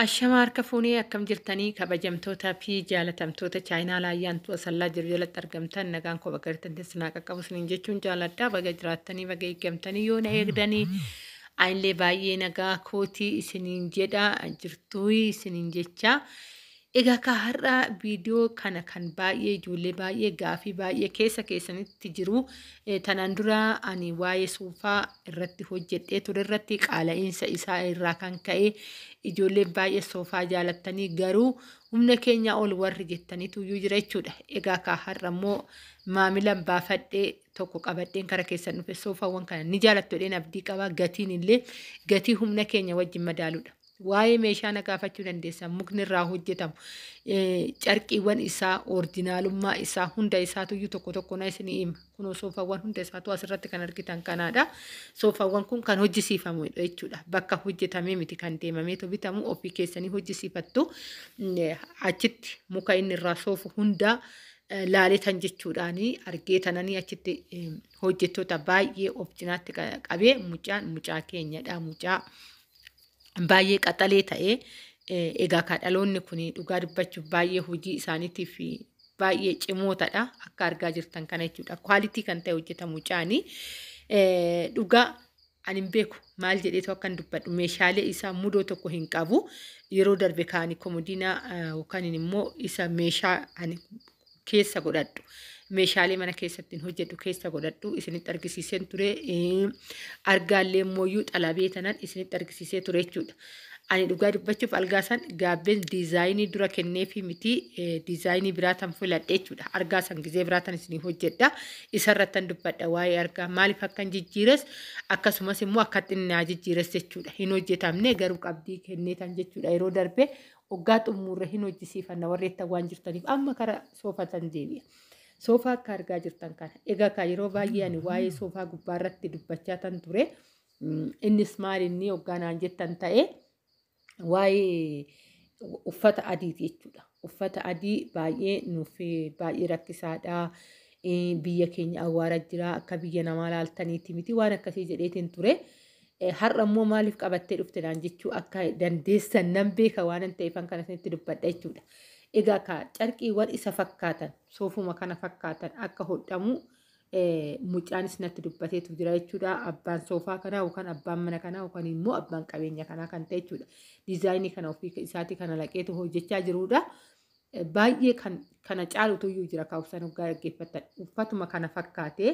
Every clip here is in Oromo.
Ashama harka fuunee akkam jirtanii kabajamtootaa fi jaalatamtoota chaayinaa laayyaantu asallaa jiru jalatti argamtan nagaan koo bakka jirtan sinaa qaqqabu isiniin jechuun jaaladhaa baga jiraattanii baga eeggamtanii yoo na eegdanii ayinlee baay'ee nagaa kootii isiniin jedha jirtuu isiniin jecha. Egaa ka har'a viidiyoo kana kan baay'ee ijoollee baay'ee gaafii baay'ee keessa keessanitti jiru tanaan dura ani waa'ee soofaa irratti hojjedhee ture irratti qaala'iinsa isaa irraa kan ka'e ijoollee baay'ee soofaa jaalattanii garuu humna keenya ol warri jettaniitu iyyuu jira jechuudha. Egaa ka har'a immoo maamila baafadhee tokko qabadheen kara keessan dhufe soofaawwan kana ni jaalattu jedheen abdii qaba gatiin illee gatii humna keenya wajjin madaaluudha. Waa'ee meeshaa na gaafachuu dandeessan mukni irraa hojjetamu carqiiwwan isaa orijinaalummaa isaa hunda isaatu iyyuu tokko tokko na isinii hima kunoo soofaawwan hunda isaatu asirratti kan argitan kanaadha. Soofaawwan kun kan hojjisiifamudha jechuudha. Bakka hojjetamee miti kan deemamee bitamu ofii keessanii hojjisiifattu achitti muka inni irraa soofu hunda laaletan jechuudhaani argee tananii achitti hojjettoota baay'ee of cinaatti qabee mucaa keenyadha mucaa. Baay'ee qaxalee ta'ee egaa kadhaloonni kun dhugaa dubbachuuf baay'ee hojii isaaniitiif baay'ee cimootadha akka argaa jirtan kana jechuudha. Kwaalitii kan ta'e hojjetamu mucaanii dhugaa ani hin beeku maal jedheetu akkan dubbadhu meeshaalee isaa mudoo tokko hin qabu yeroo darbe kaanii komodiina yookaan immoo isa meeshaa ani keessa godhadhu. Meeshaalee mana keessatti hojjetu keessa godhadhu isinitti argisiiseen ture argaallee mooyyuu xalabee tanan isinitti argisiisee ture jechuudha. Ani dhugaa dubbachuuf algaasan gaabbeen diizaayinii dura kennee fi miti diizaayinii biraatan filadhe jechuudha. Argaasan gizee biraatan isinii hojjedha. Isarrattan dubbadha waa'ee argaa maaliif akkan jijjiires akkasumas immoo akkatti naa jijjiires jechuudha. Hin hojjetamne garuu qabdii kenneetan jechuudha. Yeroo darbe waggaa xumurre hin hojjisiifanna warreettan waan jirtaniif amma kara soofatan deebi'a. Soofaa akka argaa jirtan kana egaa ka yeroo baay'ee ani waa'ee soofaa gubbaarratti dubbachaa tan ture innis maal inni hogganaan jettan ta'e waa'ee uffata adiiti jechuudha. Uffata adii baay'ee nuuf baay'ee rakkisaadha. Biyya keenya awwaara jira akka biyya namaa laaltaniiti miti waan akkasii jedheetiin ture. Har'a immoo maaliif qabattee dhufte naan jechuu akka dandeessan nan beeka waan ta'eefan kana isinitti dubbadha jechuudha. Egaa ka carqiiwwan isa fakkaatan soofuma kana fakkaatan akka hodhamu mucaanis natti dubbateetu jira jechuudha. Abbaan soofaa kanaa yookaan abbaan mana kanaa yookaan immoo abbaan qabeenya kanaa kan ta'e jechuudha. Diizaayinii kana ofii isaatii kana laqeetu hojjechaa jirudha. Baay'ee kana caalutu iyyuu jira kaawusan hoggaa dhaggeeffatan uffatuma kana fakkaatee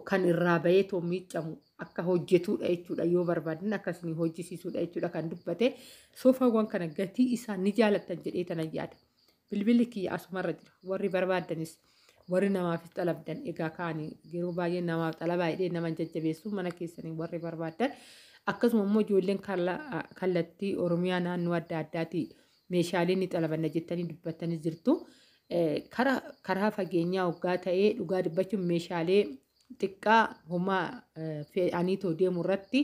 kan irraa bahee too miiccamu akka hojjetudha jechuudha yoo barbaadan akkasii hojjisiisudha jechuudha kan dubbate. Soofaawwan kana gatii isaa ni jaalattan jedhee tanan yaada. Bilbilli kiyya asumarra jira warri barbaadanis warri namaafis xalabdan egaa kaanii yeroo baay'ee namaaf xalabaa hidhee nama jajjabeessu mana keessanii warri barbaadan akkasuma immoo ijoolleen kallattii Oromiyaa naannoo adda addaati meeshaalee ni xalabanna jettanii dubbattanii jirtu. Karaa fageenyaa hoggaa ta'ee dhugaa dubbachuun meeshaalee xiqqaa homaa fe'anii too deemu irratti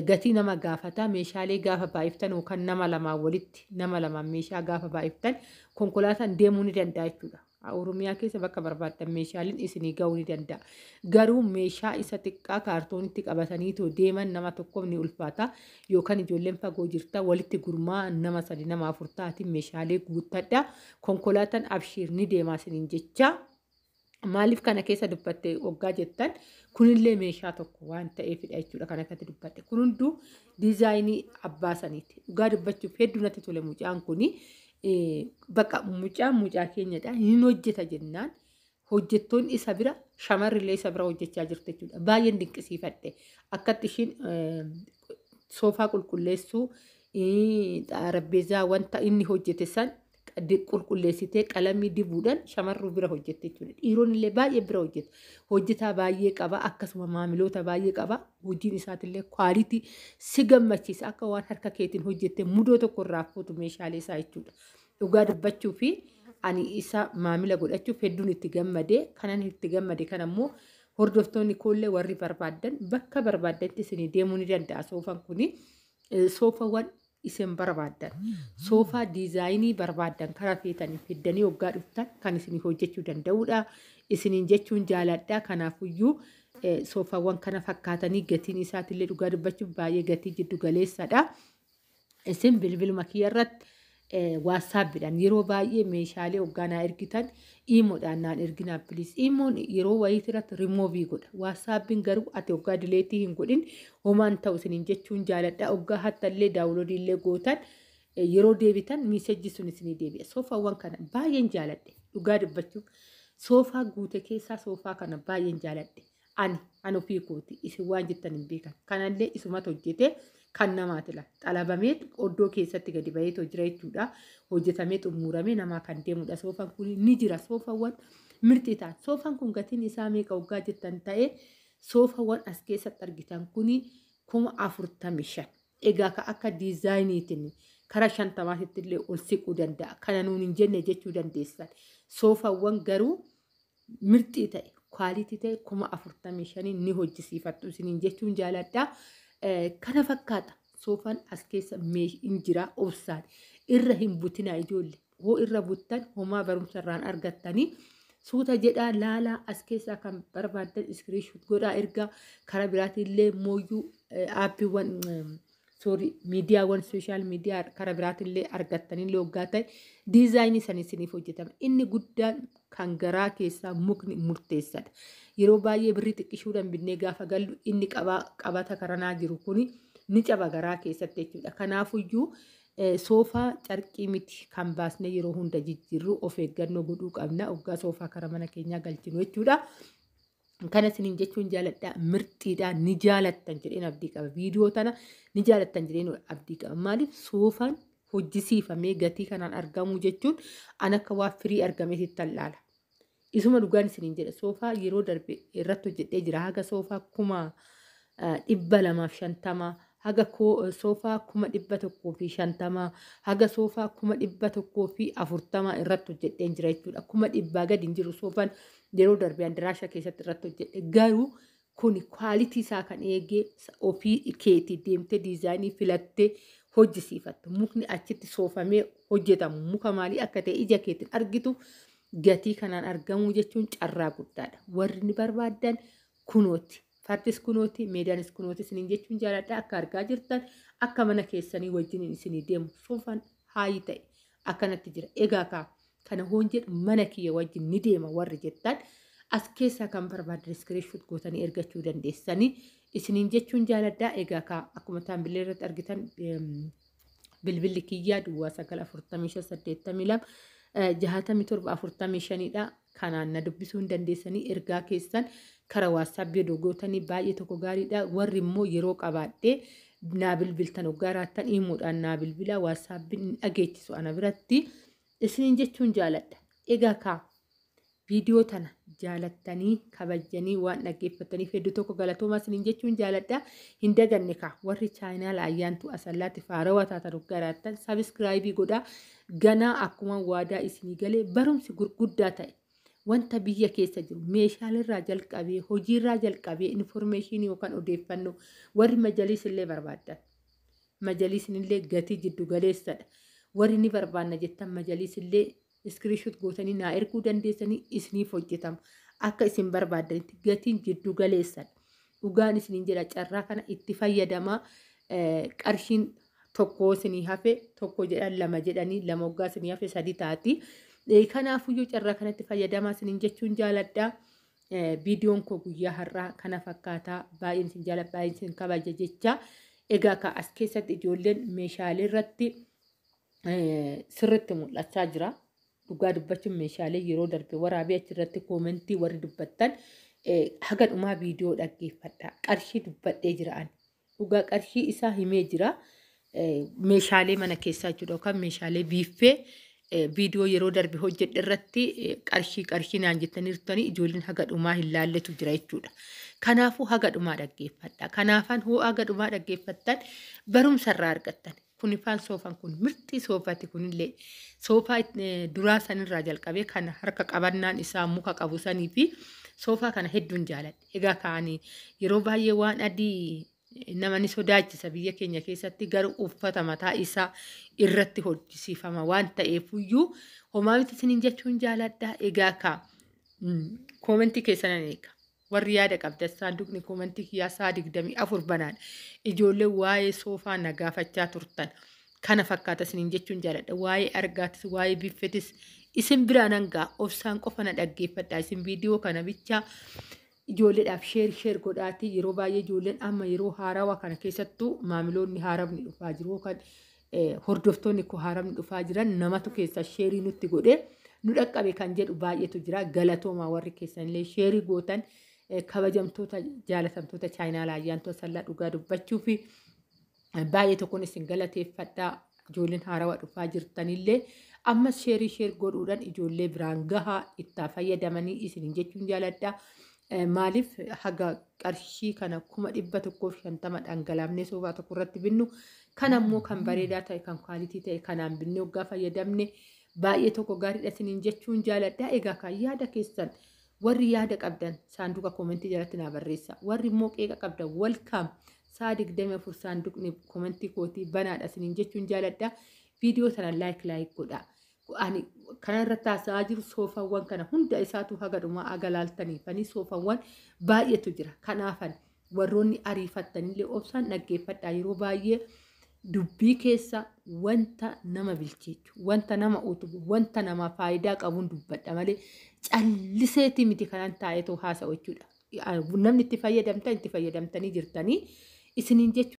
gatii nama gaafata meeshaalee gaafa baay'iftan yookaan nama lamaan walitti nama lamaan meeshaa gaafa baay'iftan konkolaataan deemuu ni danda'a jechuudha. Oromiyaa keessa bakka barbaadan meeshaaleen isinii ga'uu ni danda'a. Garuu meeshaa isa xiqqaa kaartoonitti qabatanii too deeman nama tokkoof ni ulfaata yookaan ijoolleen fagoo jirta walitti gurmaa nama 3 nama 4 taatiin meeshaalee guuttadha. Konkolaataan abshiir ni deemaa isiniin jecha. Maaliif kana keessa dubbatte hoggaa jettan kunillee meeshaa tokko waan ta'eefidha jechuudha kan akkatti dubbatte. Kun hunduu diizaayinii abbaa saniiti. Dhugaa dubbachuuf hedduu natti tole mucaan kuni bakka mucaa keenyadha. Hin hojjeta jennaan hojjettoonni isa bira shamarrillee isa bira hojjechaa jirti jechuudha. Baay'een dinqisiifadhe akkatti ishiin soofaa qulqulleessuu xarapheezaa wanta inni hojjete san qulqulleessitee qalamii dibuudhaan shamarru bira hojjette jechuudha. Dhiironni illee baay'ee bira hojjeta. Hojjetaa baay'ee qaba akkasuma maamiloota baay'ee qaba. Hojiin isaatillee kwaalitii si gammachiisa akka waan harka keetiin hojjette mudoo tokko irraa fuutu meeshaalee isaa jechuudha. Dhugaa dubbachuu fi ani isa maamila godhachuuf hedduun itti gammade kanan itti gammade kan ammoo hordoftoonni koollee warri barbaadan bakka barbaadanitti isinii deemuu ni danda'a. Soofaan kuni soofawwan isin barbaadan soofaa diizaayinii barbaadan karaa feetanii fiddanii hoggaa dhuftan kan isin hojjechuu danda'udha. Isiniin jechuun jaaladha. Kanaafuyyuu soofaawwan kana fakkaatanii gatiin isaatillee dhugaa dubbachuuf baay'ee gatii jiddu galeessadha. isin bilbiluma kiyyarratti waassaappiidhaan yeroo baay'ee meeshaalee hogganaa ergitan iimoodhaan naan erginaa bilis. Iimoon yeroo wayiitii irratti rimoovii godha. Waassaappiin garuu ati hoggaa dileetii hin godhin homaan ta'u isiniin jechuun jaaladha. Hoggaa hattallee daawuloodiillee gootan yeroo deebitan miisejji sun isinii deebi'a. Soofaawwan kana baay'een jaaladhe dhugaa dubbachuuf. Soofaa guute keessaa soofaa kana baay'een jaaladhe. Ani ofii kooti isin waan jettan hin beekan. Kanallee isumatu hojjete. Kan namaati laata xalabamee oddoo keessatti gadi ba'ee jira jechuudha. Hojjetamee xumuramee namaa kan deemudha. Soofaan kun ni jira. Soofaawwan mirti ta'an. Soofaan kun gatiin isaa meeqa hoggaa jettan ta'ee soofaawwan as keessatti argitan kun 45,000. Egaa akka diizaayiniitiin karaa 50 illee ol siquu danda'a. Kana nuun hin jenne jechuu dandeessan. Soofaawwan garuu mirti ta'e kwaalitii ta'e 45,000 ni hojjisiifattu isiniin jechuun jaaladha. Kana fakkaata soofaan as keessa hin jira obsaan irra hin butinaa ijoollee hoo irra buttan homaa barumsa irraan argattanii suuta jedhaa laalaa as keessaa kan barbaadan iskiriishuut godhaa ergaa karaa biraatillee mooyyuu aappiiwwan miidiyaawwan sooshaal miidiyaa karaa biraatillee argattanillee hoggaa ta'e diizaayinii san isiniif hojjetama. Inni guddaan kan garaa keessaa mukni murteessadha. Yeroo baay'ee birrii xiqqishuudhaan binnee gaafa gallu inni qabata karanaa jiru kuni ni caba garaa keessatti jechuudha. Kanaafuyyuu soofaa carqii miti kan baasne yeroo hunda jijjiirru of eeggannoo godhuu qabna. Hoggaa soofaa kara mana keenyaa galchinu jechuudha. Kana isiniin jechuun jaaladha mirxiidha ni jaalattan jedheen abdii qaba. Viidiyoo tana ni jaalattan jedheen abdii qaba. Maaliif soofaan hojjisiifamee gatii kanaan argamu jechuun an akka waa firii argameetti tallaala. Isuma dhugaan isiniin jedha soofaa yeroo darbe irratti hojjedhee jira. Haga soofaa 250 haga soofaa 150 haga soofaa 140 irratti hojjedhee jira jechuudha. 100 gadi hin jiru soofaan yeroo darbe andiraasha keessatti irratti hojjedhe. Garuu kun kwaalitii isaa kan eegee ofii keetii deemtee diizaayinii filattee hojjisiifattu. Mukni achitti soofamee hojjetamu muka maalii akka ta'e ija keetiin argitu. Gatii kanaan argamu jechuun carraa guddaadha. Warri ni barbaadan kunooti. Fardis kunooti, meedaanis kunooti isiniin jechuun jaaladha. Akka argaa jirtan akka mana keessanii wajjin isinii deemu soofaan haayii ta'e akkanatti jira. Egaa kana hoon jedhu mana kiyya wajjin ni deema warri jettan as keessaa kan barbaadan iskiriishuut gootanii ergachuu dandeessanii isiniin jechuun jaaladha. Egaa akkuma taambilee irratti argitan bilbilli kiyyaa duwwaa 94582 6745dha. Kanaan na dubbisuu hin dandeessanii ergaa keessan karaa waatsaappii gootanii baay'ee tokko gaariidha. Warri immoo yeroo qabaadhee naa bilbiltan hoggaa raattan himuudhaan naa bilbila waatsaappiin hin dhageechisu ana biratti isiniin jechuun jaaladha. Egaa viidiyoo tana jaalattanii kabajanii waan dhaggeeffataniif hedduu tokko galatoomaa isiniin jechuun jaaladha. Hin daganne warri chaayinaal ayyaantu asallaatti faarawaa taatan hoggaa raattan sabiskiraayibii godhaa. Ganaa akkuma waadaa isinii galee barumsi gurguddaa ta'e wanta biyya keessa jiru meeshaalerraa jalqabee hojiirraa jalqabee infoormeeshinii yookaan odeeffannoo warri majaliisillee barbaadan majaliisinillee gatii jiddu galeessadha. Warri ni barbaanna jettan majaliisillee iskiriishuut gootanii naa erguu dandeessanii isiniif hojjetama. Akka isin barbaadanitti gatiin jiddu galeessadha. Dhugaan isiniin jedha carraa kana itti fayyadamaa qarshiin tokko isinii hafe tokko jedhan lama jedhanii lama hoggaa isinii hafe 3 taati. Kanaafuyyuu carraa kanatti fayyadamaa isiniin jechuun jaaladha. Viidiyoon koo guyyaa har'aa kana fakkaataa baay'een isin jaaladha baay'een isin kabaja jecha. Egaa as keessatti ijoolleen meeshaalee irratti sirriitti mul'achaa jira. Dhugaa dubbachuun meeshaalee yeroo darbe waraabee achirratti koomentii warri dubbattan haga dhumaa viidiyoo dhaggeeffadha. Qarshii dubbadhee jira. Dhugaa qarshii isaa himee jira. Meeshaalee mana keessaa jiru yookaan meeshaalee biiffee viidiyoo yeroo darbe hojjedhe irratti qarshii naan jettanii jirtanii ijoolleen haga dhumaa hin laalletu jira jechuudha. Kanaafuu haga dhumaa dhaggeeffadha. Kanaafan hoo haga dhumaa dhaggeeffattan barumsa irraa argattan. Kunifaan soofaan kun mirti soofaati kunillee soofaa duraa sanirraa jalqabee kan harka qabannaan isaa muka qabu sanii fi soofaa kana hedduun jaaladhe. Egaa yeroo baay'ee waan adii namni sodaachisa biyya keenya keessatti garuu uffata mataa isaa irratti hojjisiifama waan ta'eefuyyuu homaa miti isiniin jechuun jaaladha. Egaa koomentii keessanan eega. Warri yaada qabdan saanduqni koomentii kiyyaa 24 banaadha. Ijoollee waa'ee soofaa na gaafachaa turtan. kana fakkaata isiniin jechuun jaaladha. Waa'ee argaatis waa'ee biffetis isin biraan hangaa obsaan qofa na dhaggeeffadha. Isin viidiyoo kana bichaa ijoolleedhaaf sheer godhaati. Yeroo baay'ee ijoolleen amma yeroo haarawaa kana keessattuu maamiloonni haaramni dhufaa jiru kan hordoftoonni koo haaramni dhufaa jiran namatu keessa sheerii nutti godhee nu dhaqqabe kan jedhu baay'eetu jira. Galatoomaa warri keessanillee sheerii gootan kabajamtoota jaalatamtoota chaayinaa laayyaantu asallaa dhugaa dubbachuu fi baay'ee tokkoon isin galateeffadhaa. Ijoolleen haarawaa dhufaa jirtanillee ammas sheer godhuudhaan ijoollee biraan gahaa itti fayyadamanii isiniin jechuun jaaladha. Maaliif haga qarshii kana 150 dhangalaafnee soofaa tokko irratti binnu kan ammoo kan bareedaa ta'e kan kwaalitii ta'e kanaan binnee waggaa fayyadamne baay'ee tokko gaariidha isiniin jechuun jaaladha. Egaa kan yaada keessan warri yaada qabdan saanduqa koomentii jalatti naa barreessa. Warri immoo qeeqa qabdan welcome. Saa 24 saanduqni koomentii kootii banaadha isiniin jechuun jaaladha. Viidiyoo sana laayik godha. Ani kanarratti haasa'aa jiru soofawwan kana hunda isaatu haga dhumaa agalaaltaniifanii soofawwan baay'eetu jira. Kanaafan warroonni ariifattanillee obsaan dhaggeeffadhaa. Yeroo baay'ee dubbii keessa wanta nama bilcheechu, wanta nama utubu, wanta nama faayidaa qabuun dubbadha malee calliseetii miti kanan taa'eetoo haasa'u jechuudha. Namni itti fayyadamtanii jirtanii isiniin jechuudha.